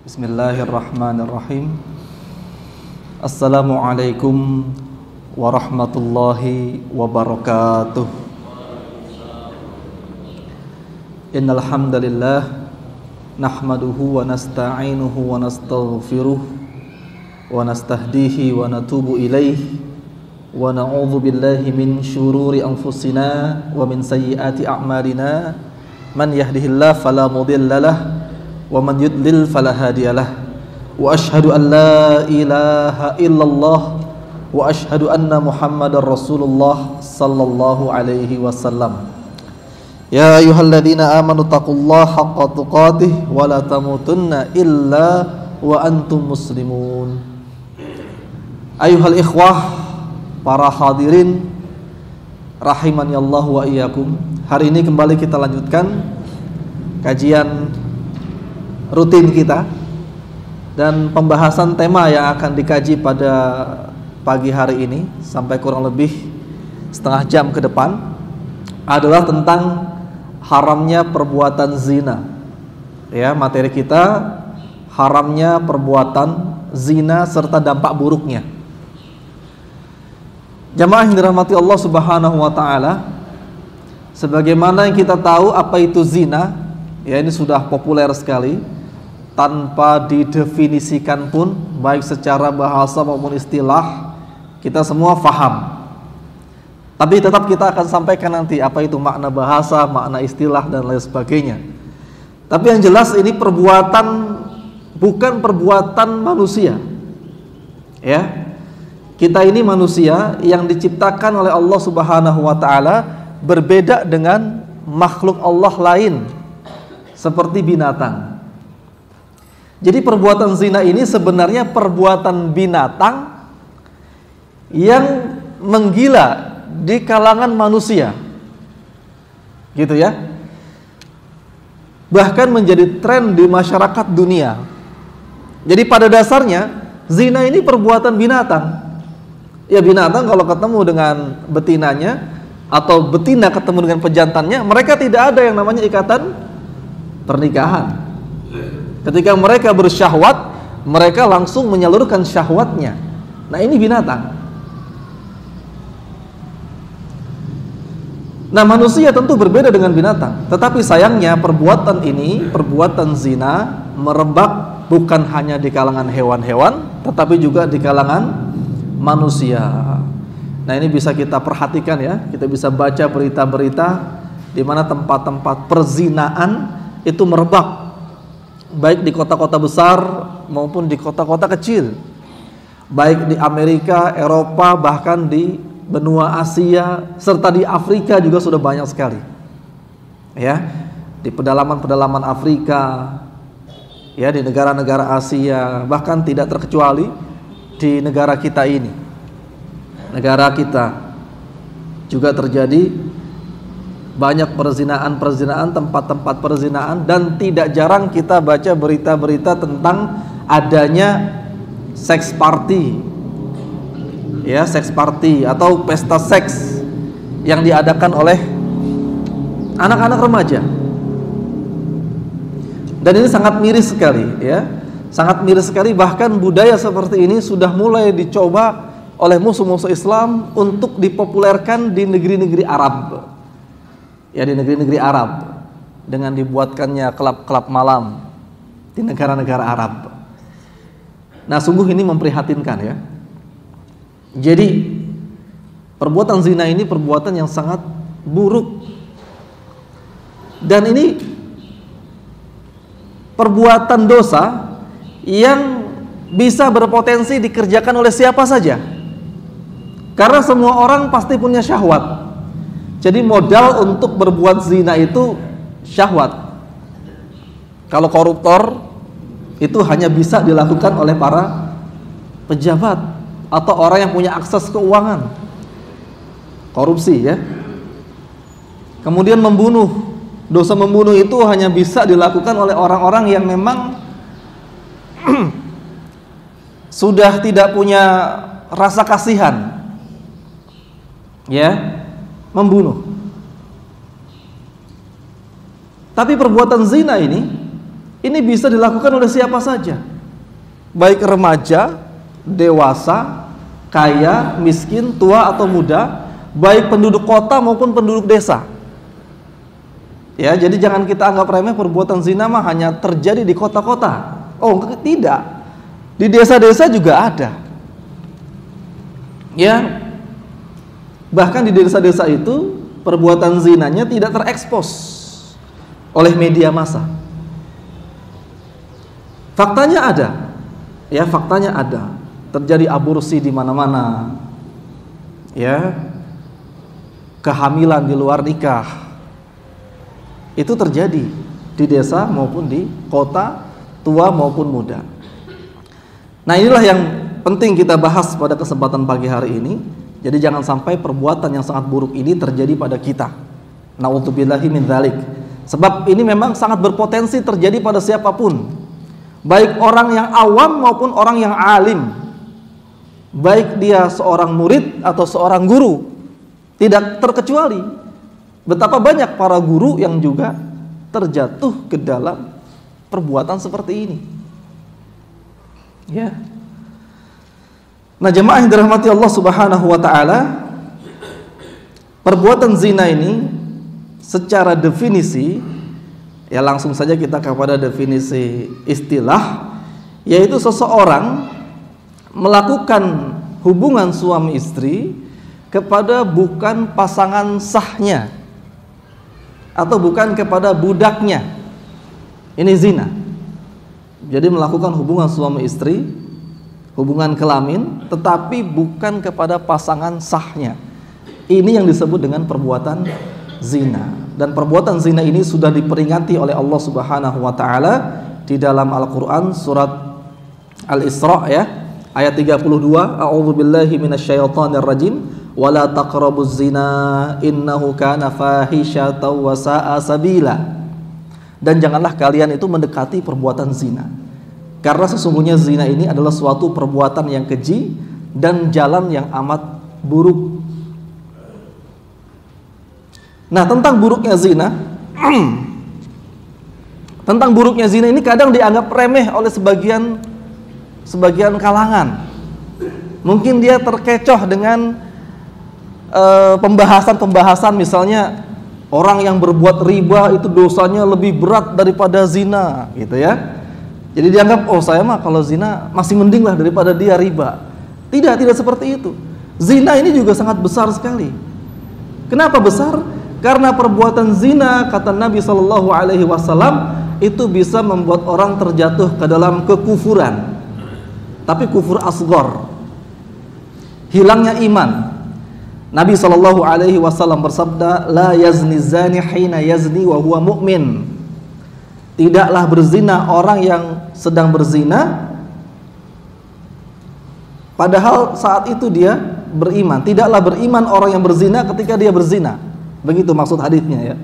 Bismillahirrahmanirrahim. Assalamualaikum warahmatullahi wabarakatuh. Innal hamdalillah nahmaduhu wa nasta'inuhu wa nastaghfiruh wa nastahdihi wa natubu ilaihi wa na'udzu billahi min syururi anfusina wa min sayyiati a'malina. Man yahdihillahu fala mudhillalah wa man yudlil fala hadiyalah. Wa asyhadu an la ilaha illallah wa asyhadu anna Muhammadar Rasulullah sallallahu alaihi wasallam. Ya ayyuhalladzina amanu taqullaha haqqa tuqatih wa la tamutunna illa wa antum muslimun. Ayyuhal ikhwah, para hadirin rahimani Allah wa iyyakum. Hari ini kembali kita lanjutkan kajian rutin kita dan pembahasan tema yang akan dikaji pada pagi hari ini sampai kurang lebih setengah jam ke depan adalah tentang haramnya perbuatan zina. Ya, materi kita haramnya perbuatan zina serta dampak buruknya. Jamaah yang dirahmati Allah Subhanahu wa taala, sebagaimana yang kita tahu apa itu zina, ya ini sudah populer sekali. Tanpa didefinisikan pun, baik secara bahasa maupun istilah, kita semua faham. Tapi tetap kita akan sampaikan nanti apa itu makna bahasa, makna istilah dan lain sebagainya. Tapi yang jelas ini perbuatan, bukan perbuatan manusia. Ya, kita ini manusia yang diciptakan oleh Allah Subhanahu wa taala, berbeda dengan makhluk Allah lain seperti binatang. Jadi perbuatan zina ini sebenarnya perbuatan binatang yang menggila di kalangan manusia, gitu ya. Bahkan menjadi tren di masyarakat dunia. Jadi pada dasarnya zina ini perbuatan binatang. Ya, binatang kalau ketemu dengan betinanya atau betina ketemu dengan pejantannya, mereka tidak ada yang namanya ikatan pernikahan. Ketika mereka bersyahwat, mereka langsung menyalurkan syahwatnya. Nah, ini binatang. Nah, manusia tentu berbeda dengan binatang. Tetapi sayangnya perbuatan ini, perbuatan zina, merebak bukan hanya di kalangan hewan-hewan, tetapi juga di kalangan manusia. Nah, ini bisa kita perhatikan ya. Kita bisa baca berita-berita di mana tempat-tempat perzinaan itu merebak, baik di kota-kota besar maupun di kota-kota kecil, baik di Amerika, Eropa, bahkan di benua Asia, serta di Afrika juga sudah banyak sekali. Ya, di pedalaman-pedalaman Afrika, ya di negara-negara Asia, bahkan tidak terkecuali di negara kita ini. Negara kita juga terjadi banyak perzinaan, tempat-tempat perzinaan, dan tidak jarang kita baca berita-berita tentang adanya seks party, ya seks party atau pesta seks yang diadakan oleh anak-anak remaja. Dan ini sangat miris sekali, ya, sangat miris sekali. Bahkan budaya seperti ini sudah mulai dicoba oleh musuh-musuh Islam untuk dipopulerkan di negeri-negeri Arab. Ya, di negeri-negeri Arab, dengan dibuatkannya klub-klub malam di negara-negara Arab. Nah, sungguh ini memprihatinkan ya. Jadi perbuatan zina ini perbuatan yang sangat buruk. Dan ini perbuatan dosa yang bisa berpotensi dikerjakan oleh siapa saja. Karena semua orang pasti punya syahwat. Jadi modal untuk berbuat zina itu syahwat. Kalau koruptor itu hanya bisa dilakukan oleh para pejabat atau orang yang punya akses keuangan. Korupsi ya. Kemudian membunuh. Dosa membunuh itu hanya bisa dilakukan oleh orang-orang yang memang sudah tidak punya rasa kasihan. Ya, membunuh. Tapi perbuatan zina ini Ini bisa dilakukan oleh siapa saja, baik remaja, dewasa, kaya, miskin, tua atau muda, baik penduduk kota maupun penduduk desa. Ya, jadi jangan kita anggap remeh perbuatan zina mah hanya terjadi di kota-kota. Oh, tidak. Di desa-desa juga ada. Ya. Bahkan di desa-desa itu perbuatan zinanya tidak terekspos oleh media massa. Faktanya ada. Ya, faktanya ada. Terjadi aborsi di mana-mana. Ya. Kehamilan di luar nikah. Itu terjadi di desa maupun di kota, tua maupun muda. Nah, inilah yang penting kita bahas pada kesempatan pagi hari ini. Jadi jangan sampai perbuatan yang sangat buruk ini terjadi pada kita. Na'udzubillahi min dzalik. Sebab ini memang sangat berpotensi terjadi pada siapapun. Baik orang yang awam maupun orang yang alim. Baik dia seorang murid atau seorang guru. Tidak terkecuali. Betapa banyak para guru yang juga terjatuh ke dalam perbuatan seperti ini. Ya. Nah, jemaah yang dirahmati Allah Subhanahu wa taala, perbuatan zina ini secara definisi, ya langsung saja kita kepada definisi istilah, yaitu seseorang melakukan hubungan suami istri kepada bukan pasangan sahnya atau bukan kepada budaknya. Ini zina. Jadi melakukan hubungan suami istri, hubungan kelamin, tetapi bukan kepada pasangan sahnya. Ini yang disebut dengan perbuatan zina. Dan perbuatan zina ini sudah diperingati oleh Allah Subhanahu wa taala di dalam Al-Qur'an surat Al-Isra ya, ayat 32, A'udzubillahi minasyaitonir rajim, wala taqrabuz zina innahu kana fahisyatan wa sa'a sabila. Dan janganlah kalian itu mendekati perbuatan zina. Karena sesungguhnya zina ini adalah suatu perbuatan yang keji dan jalan yang amat buruk. Nah, tentang buruknya zina, tentang buruknya zina ini kadang dianggap remeh oleh sebagian kalangan. Mungkin dia terkecoh dengan pembahasan misalnya orang yang berbuat riba itu dosanya lebih berat daripada zina, gitu ya. Jadi dianggap, oh saya mah kalau zina masih mending lah daripada dia riba. Tidak seperti itu. Zina ini juga sangat besar sekali. Kenapa besar? Karena perbuatan zina, kata Nabi SAW, itu bisa membuat orang terjatuh ke dalam kekufuran. Tapi kufur asghar, hilangnya iman. Nabi SAW bersabda, la yazni zani hina yazni wa huwa mu'min. Tidaklah berzina orang yang sedang berzina padahal saat itu dia beriman. Tidaklah beriman orang yang berzina ketika dia berzina. Begitu maksud hadisnya ya.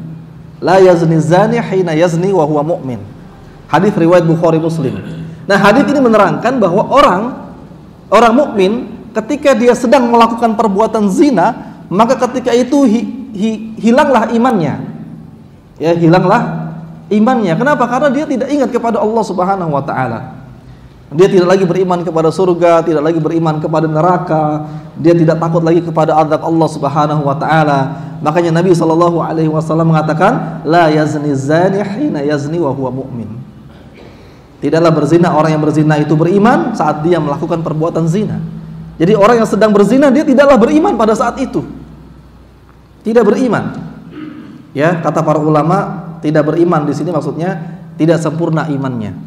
La yazni zani hina yazni wa huwa mu'min. Hadis riwayat Bukhari Muslim. Nah, hadis ini menerangkan bahwa orang mukmin ketika dia sedang melakukan perbuatan zina, maka ketika itu hilanglah imannya. Ya, hilanglah imannya. Kenapa? Karena dia tidak ingat kepada Allah Subhanahu wa taala. Dia tidak lagi beriman kepada surga, tidak lagi beriman kepada neraka, dia tidak takut lagi kepada azab Allah Subhanahu wa taala. Makanya Nabi SAW mengatakan, la yazni zani hina yazni wa huwa mu'min. Tidaklah berzina orang yang berzina itu beriman saat dia melakukan perbuatan zina. Jadi orang yang sedang berzina dia tidaklah beriman pada saat itu. Tidak beriman. Ya, kata para ulama, tidak beriman di sini maksudnya tidak sempurna imannya.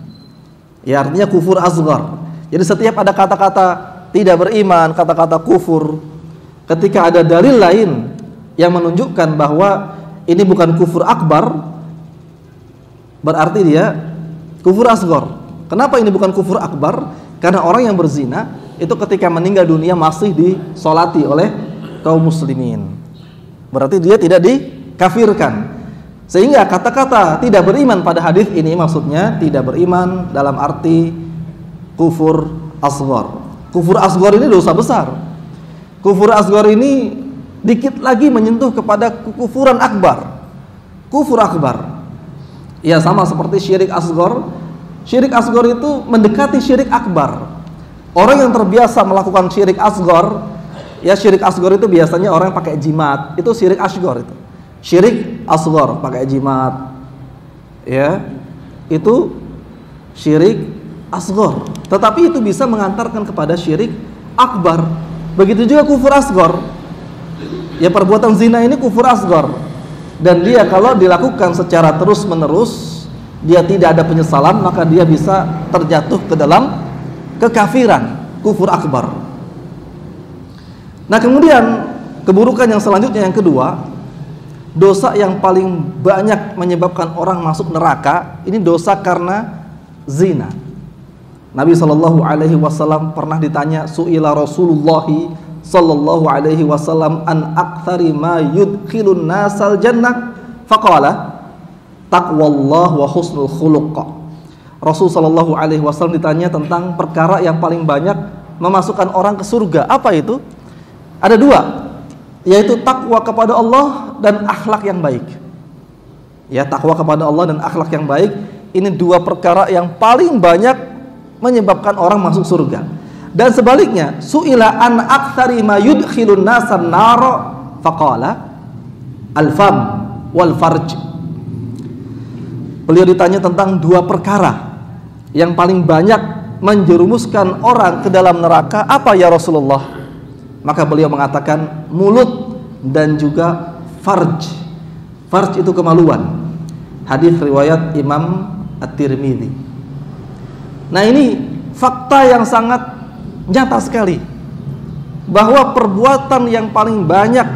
Ya, artinya kufur asghar. Jadi setiap ada kata-kata tidak beriman, kata-kata kufur, ketika ada dalil lain yang menunjukkan bahwa ini bukan kufur akbar, berarti dia kufur asghar. Kenapa ini bukan kufur akbar? Karena orang yang berzina itu ketika meninggal dunia masih disolati oleh kaum muslimin. Berarti dia tidak dikafirkan. Sehingga kata-kata tidak beriman pada hadis ini maksudnya tidak beriman dalam arti kufur asghar. Kufur asghar ini dosa besar. Kufur asghar ini dikit lagi menyentuh kepada kekufuran akbar. Kufur akbar. Ya, sama seperti syirik asghar. Syirik asghar itu mendekati syirik akbar. Orang yang terbiasa melakukan syirik asghar, ya syirik asghar itu biasanya orang yang pakai jimat, itu syirik asghar itu. Syirik asghar pakai jimat. Ya, itu syirik asghar. Tetapi itu bisa mengantarkan kepada syirik akbar. Begitu juga kufur asghar. Ya, perbuatan zina ini kufur asghar. Dan dia kalau dilakukan secara terus-menerus, dia tidak ada penyesalan, maka dia bisa terjatuh ke dalam kekafiran, kufur akbar. Nah, kemudian keburukan yang selanjutnya yang kedua, dosa yang paling banyak menyebabkan orang masuk neraka, ini dosa karena zina. Nabi SAW pernah ditanya, su'ila Rasulullah sallallahu alaihi wasallam an aktsari ma yudkhilun nasal jannah, faqala taqwallah wa husnul khuluq. Rasul sallallahu alaihi wasallam ditanya tentang perkara yang paling banyak memasukkan orang ke surga. Apa itu? Ada dua, yaitu takwa kepada Allah dan akhlak yang baik. Ya, takwa kepada Allah dan akhlak yang baik, ini dua perkara yang paling banyak menyebabkan orang masuk surga. Dan sebaliknya, su'ila an aktsari ma yudkhilun nasan nar, faqala al-fam wal farj. Beliau ditanya tentang dua perkara yang paling banyak menjerumuskan orang ke dalam neraka. Apa ya Rasulullah? Maka beliau mengatakan mulut dan juga farj. Farj itu kemaluan. Hadis riwayat Imam At-Tirmidzi. Nah, ini fakta yang sangat nyata sekali, bahwa perbuatan yang paling banyak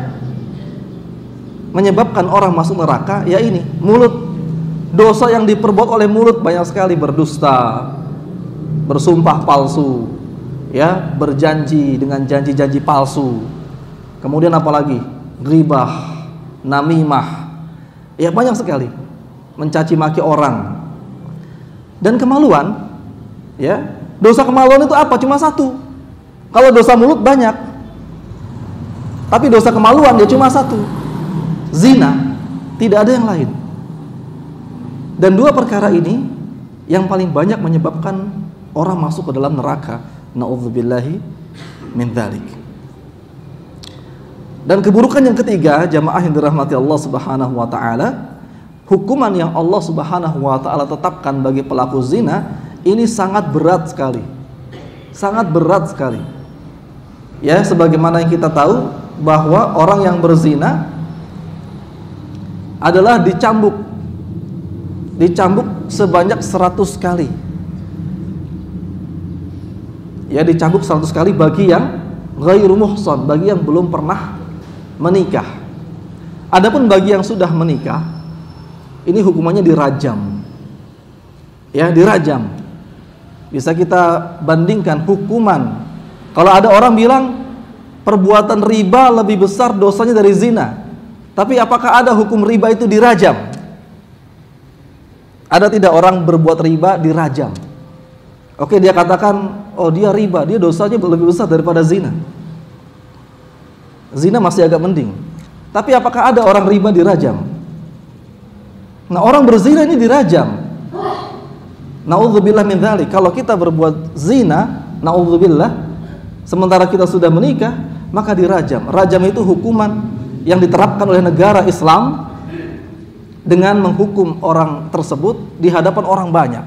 menyebabkan orang masuk neraka, ya ini, mulut. Dosa yang diperbuat oleh mulut banyak sekali, berdusta, bersumpah palsu, ya, berjanji dengan janji-janji palsu. Kemudian apalagi? Ghibah, namimah. Ya, banyak sekali. Mencaci maki orang. Dan kemaluan, ya. Dosa kemaluan itu apa? Cuma satu. Kalau dosa mulut banyak, tapi dosa kemaluan dia cuma satu, zina. Tidak ada yang lain. Dan dua perkara ini yang paling banyak menyebabkan orang masuk ke dalam neraka. Na'udzubillahi min dzalik. Dan keburukan yang ketiga, jamaah yang dirahmati Allah Subhanahu wa taala, hukuman yang Allah Subhanahu wa taala tetapkan bagi pelaku zina ini sangat berat sekali. Sangat berat sekali. Ya, sebagaimana yang kita tahu bahwa orang yang berzina adalah dicambuk sebanyak 100 kali. Ya, dicambuk 100 kali bagi yang ghairu muhsan, bagi yang belum pernah menikah. Adapun bagi yang sudah menikah, ini hukumannya dirajam. Ya, dirajam. Bisa kita bandingkan hukuman. Kalau ada orang bilang perbuatan riba lebih besar dosanya dari zina, tapi apakah ada hukum riba itu dirajam? Ada tidak orang berbuat riba dirajam? Oke, dia katakan, oh dia riba, dia dosanya lebih besar daripada zina. Zina masih agak mending. Tapi apakah ada orang riba dirajam? Nah, orang berzina ini dirajam. Na'udzubillah min dzalik. Kalau kita berbuat zina, na'udzubillah, sementara kita sudah menikah, maka dirajam. Rajam itu hukuman yang diterapkan oleh negara Islam dengan menghukum orang tersebut di hadapan orang banyak.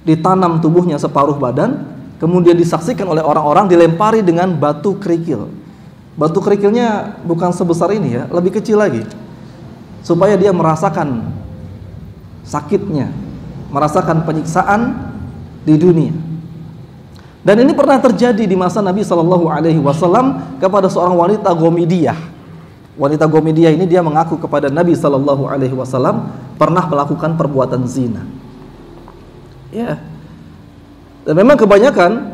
Ditanam tubuhnya separuh badan, kemudian disaksikan oleh orang-orang, dilempari dengan batu kerikil. Batu kerikilnya bukan sebesar ini ya, lebih kecil lagi, supaya dia merasakan sakitnya, merasakan penyiksaan di dunia. Dan ini pernah terjadi di masa Nabi SAW kepada seorang wanita Gomidiyah. Wanita Gomidiyah ini dia mengaku kepada Nabi SAW pernah melakukan perbuatan zina. Ya. Dan memang kebanyakan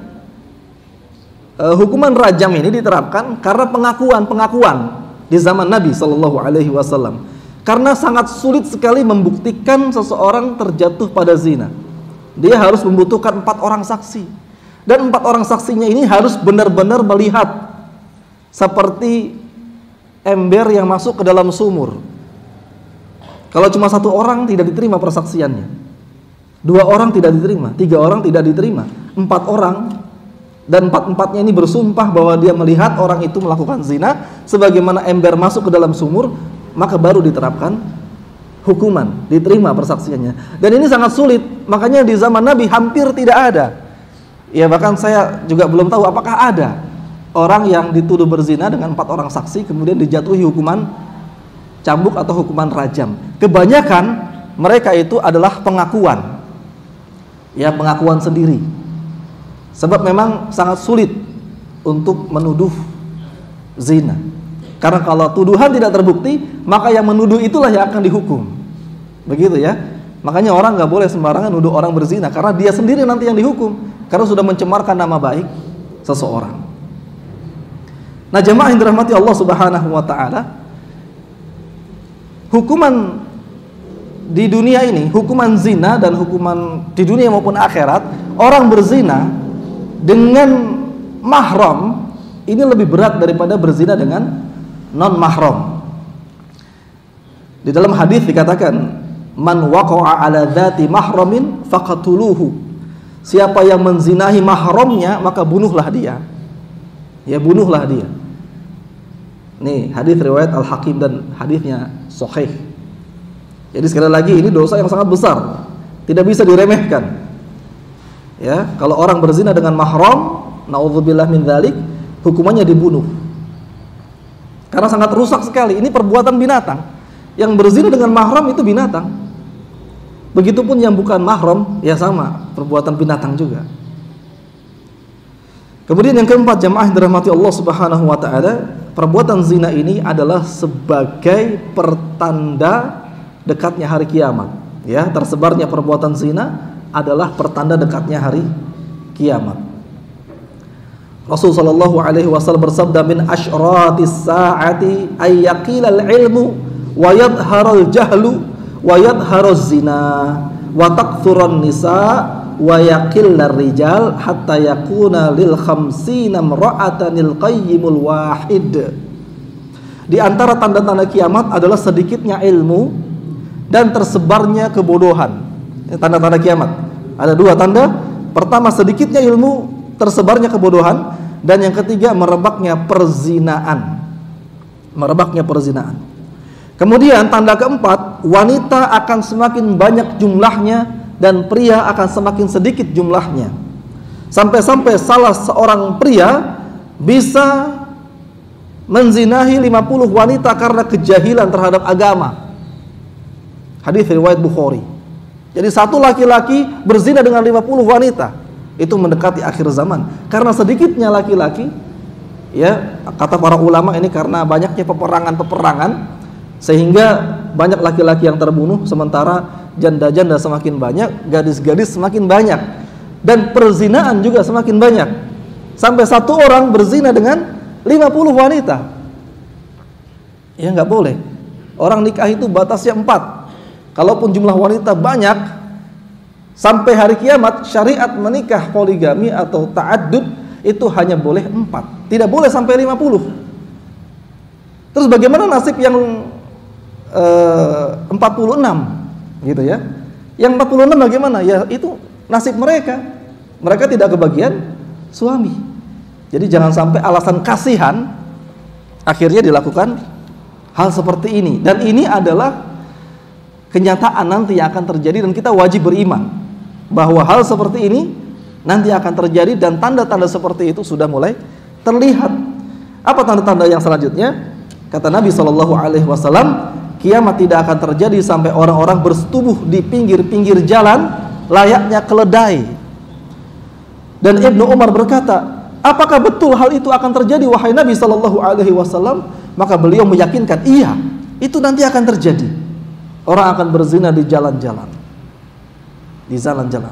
hukuman rajam ini diterapkan karena pengakuan di zaman Nabi SAW. Karena sangat sulit sekali membuktikan seseorang terjatuh pada zina. Dia harus membutuhkan 4 orang saksi. Dan 4 orang saksinya ini harus benar-benar melihat seperti ember yang masuk ke dalam sumur. Kalau cuma 1 orang tidak diterima persaksiannya, 2 orang tidak diterima, 3 orang tidak diterima, 4 orang dan 4-empatnya ini bersumpah bahwa dia melihat orang itu melakukan zina sebagaimana ember masuk ke dalam sumur, maka baru diterapkan hukuman, diterima persaksiannya. Dan ini sangat sulit, makanya di zaman Nabi hampir tidak ada. Ya, bahkan saya juga belum tahu apakah ada orang yang dituduh berzina dengan 4 orang saksi kemudian dijatuhi hukuman cambuk atau hukuman rajam. Kebanyakan mereka itu adalah pengakuan, ya, pengakuan sendiri. Sebab memang sangat sulit untuk menuduh zina. Karena kalau tuduhan tidak terbukti, maka yang menuduh itulah yang akan dihukum. Begitu ya. Makanya orang nggak boleh sembarangan nuduh orang berzina, karena dia sendiri nanti yang dihukum, karena sudah mencemarkan nama baik seseorang. Nah, jemaah yang dirahmati Allah Subhanahu wa taala, hukuman di dunia ini, hukuman zina dan hukuman di dunia maupun akhirat, orang berzina dengan mahram ini lebih berat daripada berzina dengan non mahram. Di dalam hadis dikatakan, man waqa'a ala dzati mahramin faqatuluhu. Siapa yang menzinahi mahramnya, maka bunuhlah dia. Ya, bunuhlah dia. Nih, hadis riwayat Al-Hakim dan hadisnya sahih. Jadi sekali lagi ini dosa yang sangat besar, tidak bisa diremehkan. Ya, kalau orang berzina dengan mahram, naudzubillah min dzalik, hukumannya dibunuh. Karena sangat rusak sekali. Ini perbuatan binatang. Yang berzina dengan mahram itu binatang. Begitupun yang bukan mahram, ya sama, perbuatan binatang juga. Kemudian yang keempat, jemaah yang dirahmati Allah Subhanahu wa taala, perbuatan zina ini adalah sebagai pertanda dekatnya hari kiamat. Ya, tersebarnya perbuatan zina adalah pertanda dekatnya hari kiamat. Rasul sallallahu alaihi wasallam bersabda, min asyratis saati ay yaqilal ilmu wa yadharul jahlu wa yadharuz zina wa takthurun nisa wa yaqillar rijal hatta yakuna lil khamsina imra'atanil qayyimul wahid. Di antara tanda-tanda kiamat adalah sedikitnya ilmu dan tersebarnya kebodohan. Tanda-tanda kiamat ada 2 tanda. Pertama, sedikitnya ilmu, tersebarnya kebodohan, dan yang ketiga, merebaknya perzinaan. Merebaknya perzinaan. Kemudian tanda keempat, wanita akan semakin banyak jumlahnya dan pria akan semakin sedikit jumlahnya. Sampai-sampai salah seorang pria bisa menzinahi 50 wanita karena kejahilan terhadap agama. Hadis riwayat Bukhari. Jadi satu laki-laki berzina dengan 50 wanita. Itu mendekati akhir zaman. Karena sedikitnya laki-laki, ya, kata para ulama ini karena banyaknya peperangan-peperangan, sehingga banyak laki-laki yang terbunuh, sementara janda-janda semakin banyak, gadis-gadis semakin banyak, dan perzinaan juga semakin banyak. Sampai satu orang berzina dengan 50 wanita. Ya, nggak boleh. Orang nikah itu batasnya 4. Kalaupun jumlah wanita banyak, sampai hari kiamat syariat menikah poligami atau ta'addud itu hanya boleh 4, tidak boleh sampai 50. Terus bagaimana nasib yang 46 gitu ya? Yang 46 bagaimana? Ya itu nasib mereka. Mereka tidak kebagian suami. Jadi jangan sampai alasan kasihan akhirnya dilakukan hal seperti ini. Dan ini adalah kenyataan nanti yang akan terjadi, dan kita wajib beriman bahwa hal seperti ini nanti akan terjadi, dan tanda-tanda seperti itu sudah mulai terlihat. Apa tanda-tanda yang selanjutnya? Kata Nabi SAW, kiamat tidak akan terjadi sampai orang-orang bersetubuh di pinggir-pinggir jalan layaknya keledai. Dan Ibnu Umar berkata, apakah betul hal itu akan terjadi wahai Nabi SAW? Maka beliau meyakinkan, iya, itu nanti akan terjadi. Orang akan berzina di jalan-jalan, di jalan-jalan.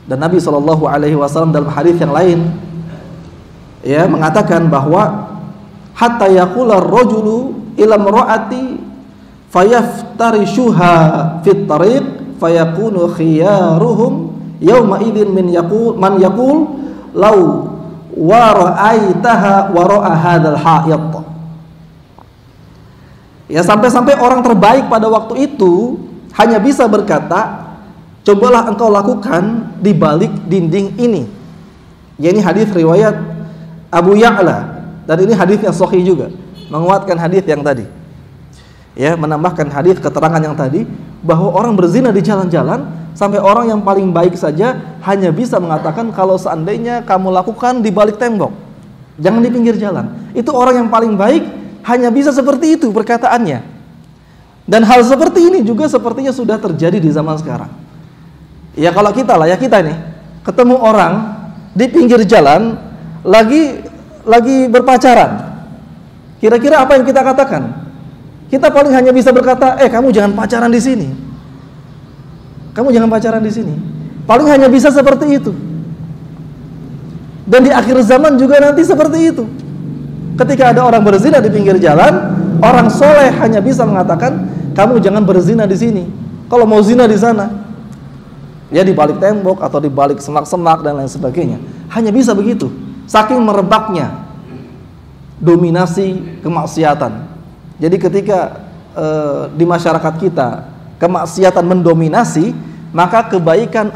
Dan Nabi SAW dalam hadis yang lain, ya, mengatakan bahwa hatta yaqula ar-rajulu ila imra'ati fayaftarishuha fit tariq fayakunu khiyaruhum yawma idzin man yaqul law wa ra'aitaha wa ra'a hadzal ha'id. Ya, sampai-sampai orang terbaik pada waktu itu hanya bisa berkata, cobalah engkau lakukan di balik dinding ini. Ya, ini hadis riwayat Abu Ya'la, dan ini hadis yang sahih juga, menguatkan hadis yang tadi. Ya, menambahkan hadis keterangan yang tadi bahwa orang berzina di jalan-jalan, sampai orang yang paling baik saja hanya bisa mengatakan kalau seandainya kamu lakukan di balik tembok, jangan di pinggir jalan. Itu orang yang paling baik hanya bisa seperti itu perkataannya. Dan hal seperti ini juga sepertinya sudah terjadi di zaman sekarang. Ya, kalau kita lah, ya kita nih ketemu orang di pinggir jalan lagi berpacaran, kira-kira apa yang kita katakan? Kita paling hanya bisa berkata, kamu jangan pacaran di sini. Kamu jangan pacaran di sini. Paling hanya bisa seperti itu. Dan di akhir zaman juga nanti seperti itu. Ketika ada orang berzina di pinggir jalan, orang soleh hanya bisa mengatakan, kamu jangan berzina di sini. Kalau mau zina di sana, ya di balik tembok atau di balik semak-semak dan lain sebagainya. Hanya bisa begitu. Saking merebaknya dominasi kemaksiatan. Jadi ketika di masyarakat kita kemaksiatan mendominasi, maka kebaikan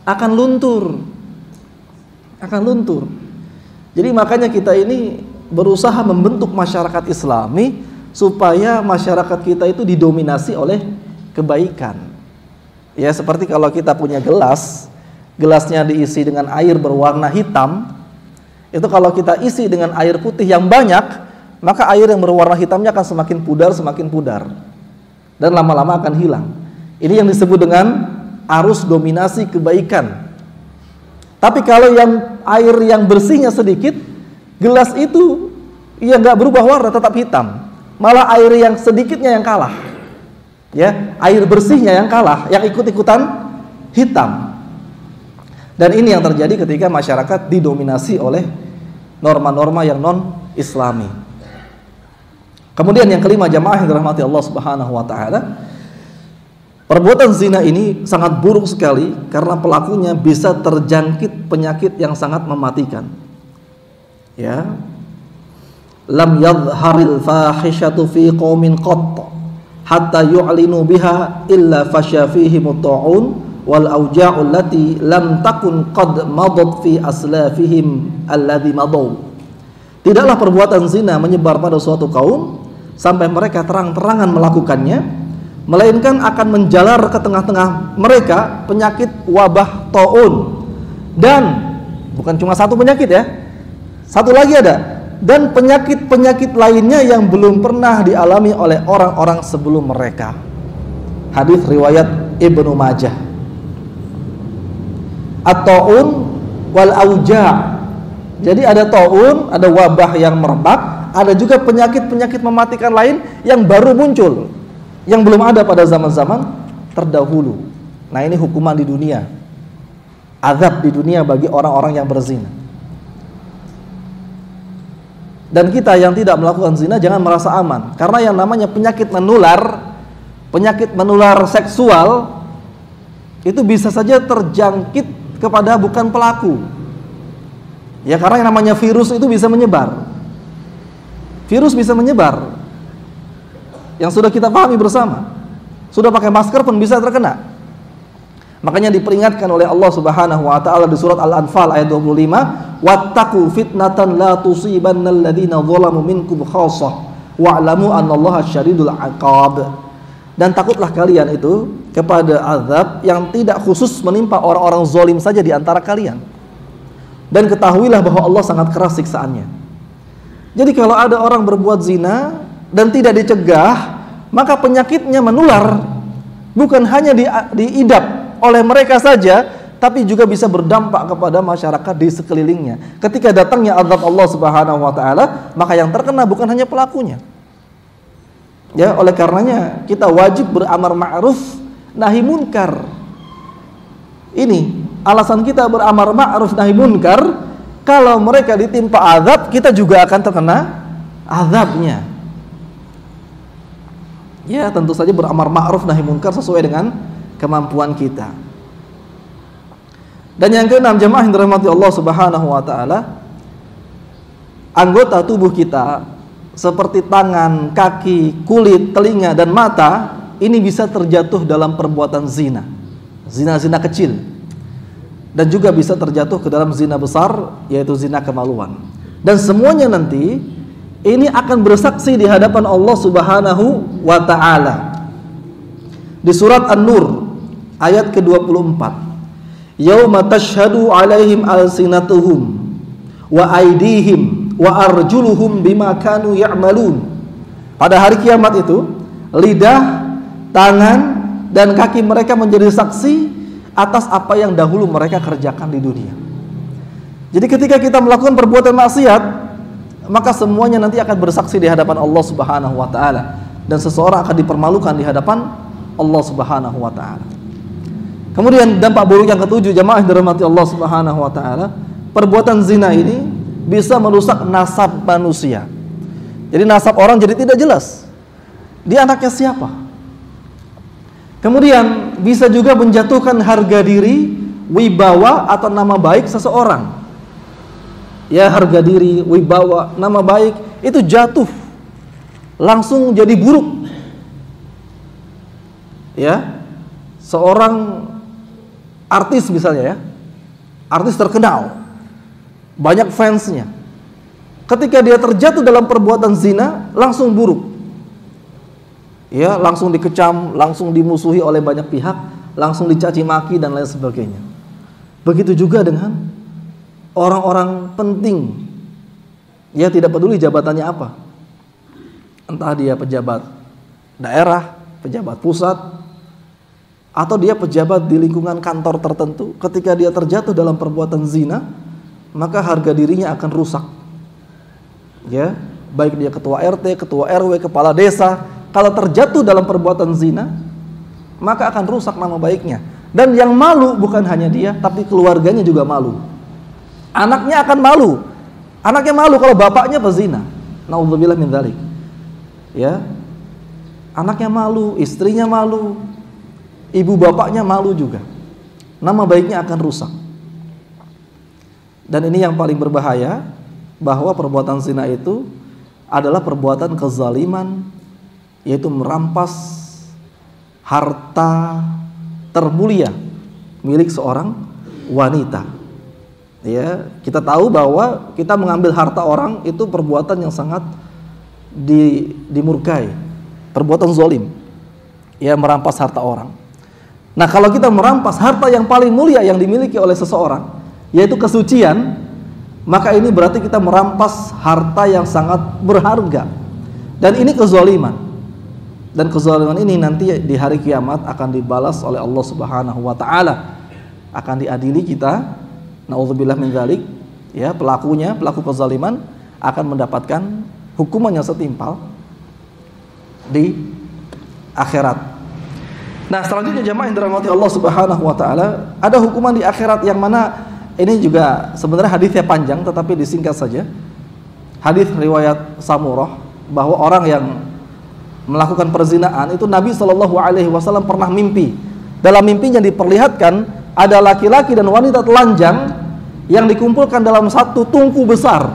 akan luntur. Akan luntur. Jadi makanya kita ini berusaha membentuk masyarakat Islami supaya masyarakat kita itu didominasi oleh kebaikan. Ya, seperti kalau kita punya gelas, gelasnya diisi dengan air berwarna hitam, itu kalau kita isi dengan air putih yang banyak, maka air yang berwarna hitamnya akan semakin pudar, dan lama-lama akan hilang. Ini yang disebut dengan arus dominasi kebaikan. Tapi kalau yang air yang bersihnya sedikit, gelas itu ya nggak berubah warna, tetap hitam. Malah air yang sedikitnya yang kalah. Ya, air bersihnya yang kalah, yang ikut-ikutan hitam. Dan ini yang terjadi ketika masyarakat didominasi oleh norma-norma yang non-Islami. Kemudian yang kelima, jamaah yang dirahmati Allah Subhanahu wa taala, perbuatan zina ini sangat buruk sekali karena pelakunya bisa terjangkit penyakit yang sangat mematikan. Ya. Lam yadhharil fahishatu fi qaumin qat hatta yu'linu biha illa fasya fihim at-ta'un wal auja'u allati lam takun qad madat fi aslafihim alladhi madaw. Tidaklah perbuatan zina menyebar pada suatu kaum sampai mereka terang-terangan melakukannya, melainkan akan menjalar ke tengah-tengah mereka penyakit wabah ta'un. Dan bukan cuma satu penyakit ya, satu lagi ada, dan penyakit-penyakit lainnya yang belum pernah dialami oleh orang-orang sebelum mereka. Hadis riwayat Ibnu Majah. At-ta'un wal auja'. Jadi ada ta'un, ada wabah yang merebak, ada juga penyakit-penyakit mematikan lain yang baru muncul, yang belum ada pada zaman-zaman terdahulu. Nah, ini hukuman di dunia, azab di dunia bagi orang-orang yang berzina. Dan kita yang tidak melakukan zina jangan merasa aman, karena yang namanya penyakit menular seksual itu bisa saja terjangkit kepada bukan pelaku. Ya, karena yang namanya virus itu bisa menyebar. Virus bisa menyebar. Yang sudah kita pahami bersama. Sudah pakai masker pun bisa terkena. Makanya diperingatkan oleh Allah Subhanahu wa taala di surat Al-Anfal ayat 25, wattaqu fitnatan la tusibannal ladzina zalamu minkum khassah wa'lamu annallaha syadidul 'iqab. Dan takutlah kalian itu kepada azab yang tidak khusus menimpa orang-orang zalim saja di antara kalian. Dan ketahuilah bahwa Allah sangat keras siksaannya. Jadi kalau ada orang berbuat zina dan tidak dicegah, maka penyakitnya menular, bukan hanya diidap oleh mereka saja, tapi juga bisa berdampak kepada masyarakat di sekelilingnya. Ketika datangnya azab Allah Subhanahu wa taala, maka yang terkena bukan hanya pelakunya. Ya, oleh karenanya kita wajib beramar ma'ruf nahi munkar. Ini alasan kita beramar ma'ruf nahi munkar. Kalau mereka ditimpa azab, kita juga akan terkena azabnya. Ya, tentu saja beramar ma'ruf nahi munkar sesuai dengan kemampuan kita. Dan yang keenam, jemaah yang dirahmati Allah Subhanahu wa taala, anggota tubuh kita seperti tangan, kaki, kulit, telinga, dan mata, ini bisa terjatuh dalam perbuatan zina. Zina-zina kecil. Dan juga bisa terjatuh ke dalam zina besar, yaitu zina kemaluan. Dan semuanya nanti ini akan bersaksi di hadapan Allah Subhanahu wa ta'ala. Di surat An-Nur ayat ke-24. Yauma tashhadu 'alaihim alsinatuhum wa aydihim wa arjuluhum bima kanu ya'malun. Pada hari kiamat itu, lidah, tangan, dan kaki mereka menjadi saksi atas apa yang dahulu mereka kerjakan di dunia. Jadi ketika kita melakukan perbuatan maksiat, maka semuanya nanti akan bersaksi di hadapan Allah Subhanahu wa ta'ala, dan seseorang akan dipermalukan di hadapan Allah Subhanahu wa ta'ala. Kemudian dampak buruk yang ketujuh, jamaah yang dirahmati Allah Subhanahu wa ta'ala, perbuatan zina ini bisa merusak nasab manusia. Jadi nasab orang jadi tidak jelas, dia anaknya siapa. Kemudian bisa juga menjatuhkan harga diri, wibawa atau nama baik seseorang. Ya, harga diri, wibawa, nama baik itu jatuh, langsung jadi buruk. Ya, seorang artis misalnya, ya, artis terkenal, banyak fansnya, ketika dia terjatuh dalam perbuatan zina, langsung buruk. Ya, langsung dikecam, langsung dimusuhi oleh banyak pihak, langsung dicaci maki dan lain sebagainya. Begitu juga dengan orang-orang penting. Ya, tidak peduli jabatannya apa. Entah dia pejabat daerah, pejabat pusat, atau dia pejabat di lingkungan kantor tertentu. Ketika dia terjatuh dalam perbuatan zina, maka harga dirinya akan rusak. Ya, baik dia ketua RT, ketua RW, kepala desa, kalau terjatuh dalam perbuatan zina, maka akan rusak nama baiknya. Dan yang malu bukan hanya dia, tapi keluarganya juga malu. Anaknya akan malu. Anaknya malu kalau bapaknya pezina. Nauzubillah min dzalik. Ya. Anaknya malu, istrinya malu, ibu bapaknya malu juga. Nama baiknya akan rusak. Dan ini yang paling berbahaya, bahwa perbuatan zina itu adalah perbuatan kezaliman, yaitu merampas harta termulia milik seorang wanita. Ya, kita tahu bahwa kita mengambil harta orang itu perbuatan yang sangat dimurkai, perbuatan zalim. Ya, merampas harta orang. Nah, kalau kita merampas harta yang paling mulia yang dimiliki oleh seseorang, yaitu kesucian, maka ini berarti kita merampas harta yang sangat berharga. Dan ini kezaliman. Dan kezaliman ini nanti di hari kiamat akan dibalas oleh Allah Subhanahu wa ta'ala. Akan diadili kita. Nauzubillah min dzalik. Ya, pelakunya, pelaku kezaliman akan mendapatkan hukuman yang setimpal di akhirat. Nah, selanjutnya jemaah yang dirahmati Allah Subhanahu wa ta'ala, ada hukuman di akhirat yang mana ini juga sebenarnya hadisnya panjang tetapi disingkat saja. Hadis riwayat Samurah, bahwa orang yang melakukan perzinaan itu Nabi SAW pernah mimpi. Dalam mimpinya diperlihatkan ada laki-laki dan wanita telanjang yang dikumpulkan dalam satu tungku besar.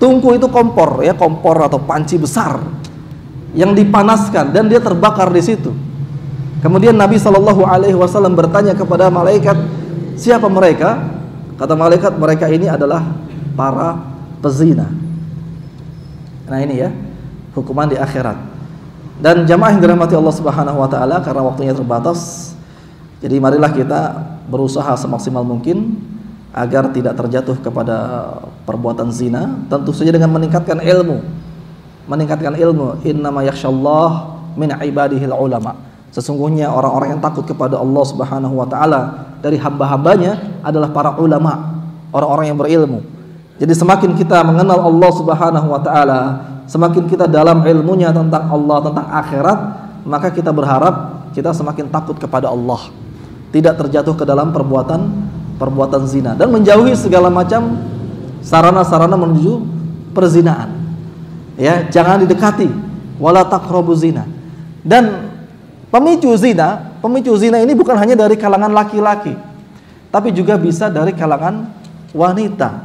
Tungku itu kompor, ya, kompor atau panci besar yang dipanaskan dan dia terbakar di situ. Kemudian Nabi SAW bertanya kepada malaikat, siapa mereka? Kata malaikat, mereka ini adalah para pezina. Nah, ini ya hukuman di akhirat. Dan jamaah yang dirahmati Allah Subhanahu wa ta'ala, karena waktunya terbatas, jadi marilah kita berusaha semaksimal mungkin agar tidak terjatuh kepada perbuatan zina, tentu saja dengan meningkatkan ilmu. Meningkatkan ilmu. Innama yakhshallah min ibadihil ulama. Sesungguhnya orang-orang yang takut kepada Allah Subhanahu wa ta'ala dari hamba-hambanya adalah para ulama, orang-orang yang berilmu. Jadi semakin kita mengenal Allah Subhanahu wa ta'ala, semakin kita dalam ilmunya tentang Allah, tentang akhirat, maka kita berharap kita semakin takut kepada Allah, tidak terjatuh ke dalam perbuatan zina, dan menjauhi segala macam sarana-sarana menuju perzinaan. Ya, jangan didekati, wala taqrabu zina. Dan pemicu zina ini bukan hanya dari kalangan laki-laki, tapi juga bisa dari kalangan wanita.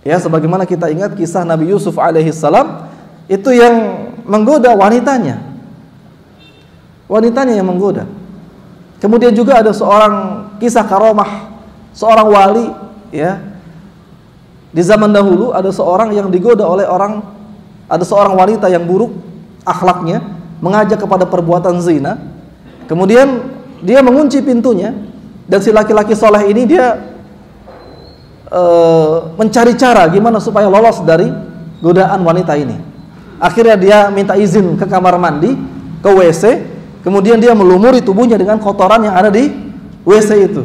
Ya, sebagaimana kita ingat kisah Nabi Yusuf alaihissalam itu yang menggoda wanitanya. Wanitanya yang menggoda. Kemudian juga ada seorang kisah karomah, seorang wali, ya. Di zaman dahulu ada seorang yang digoda oleh ada seorang wanita yang buruk akhlaknya, mengajak kepada perbuatan zina. Kemudian dia mengunci pintunya, dan si laki-laki soleh ini dia mencari cara gimana supaya lolos dari godaan wanita ini. Akhirnya dia minta izin ke kamar mandi, ke WC, kemudian dia melumuri tubuhnya dengan kotoran yang ada di WC itu.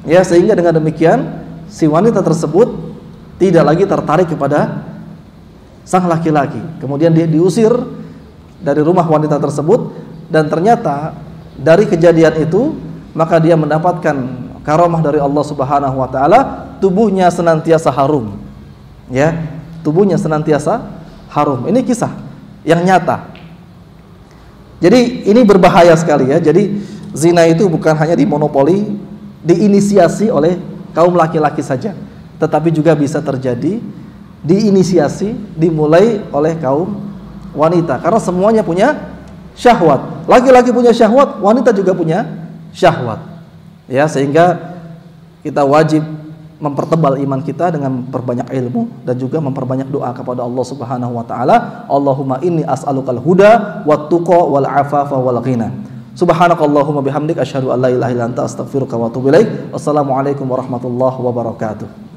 Ya, sehingga dengan demikian si wanita tersebut tidak lagi tertarik kepada sang laki-laki. Kemudian dia diusir dari rumah wanita tersebut, dan ternyata dari kejadian itu maka dia mendapatkan karomah dari Allah Subhanahu wa taala, tubuhnya senantiasa harum. Ya, tubuhnya senantiasa harum. Ini kisah yang nyata. Jadi ini berbahaya sekali ya. Jadi zina itu bukan hanya dimonopoli, diinisiasi oleh kaum laki-laki saja, tetapi juga bisa terjadi diinisiasi, dimulai oleh kaum wanita. Karena semuanya punya syahwat. Laki-laki punya syahwat, wanita juga punya syahwat. Ya, sehingga kita wajib mempertebal iman kita dengan perbanyak ilmu dan juga memperbanyak doa kepada Allah Subhanahu wa taala. Allahumma inni as'alukal huda wat tuqa wal afafa wal ghina. Subhanakallahumma bihamdik asyhadu an la ilaha illa anta astaghfiruka wa atubu ilaik. Wassalamualaikum warahmatullahi wabarakatuh.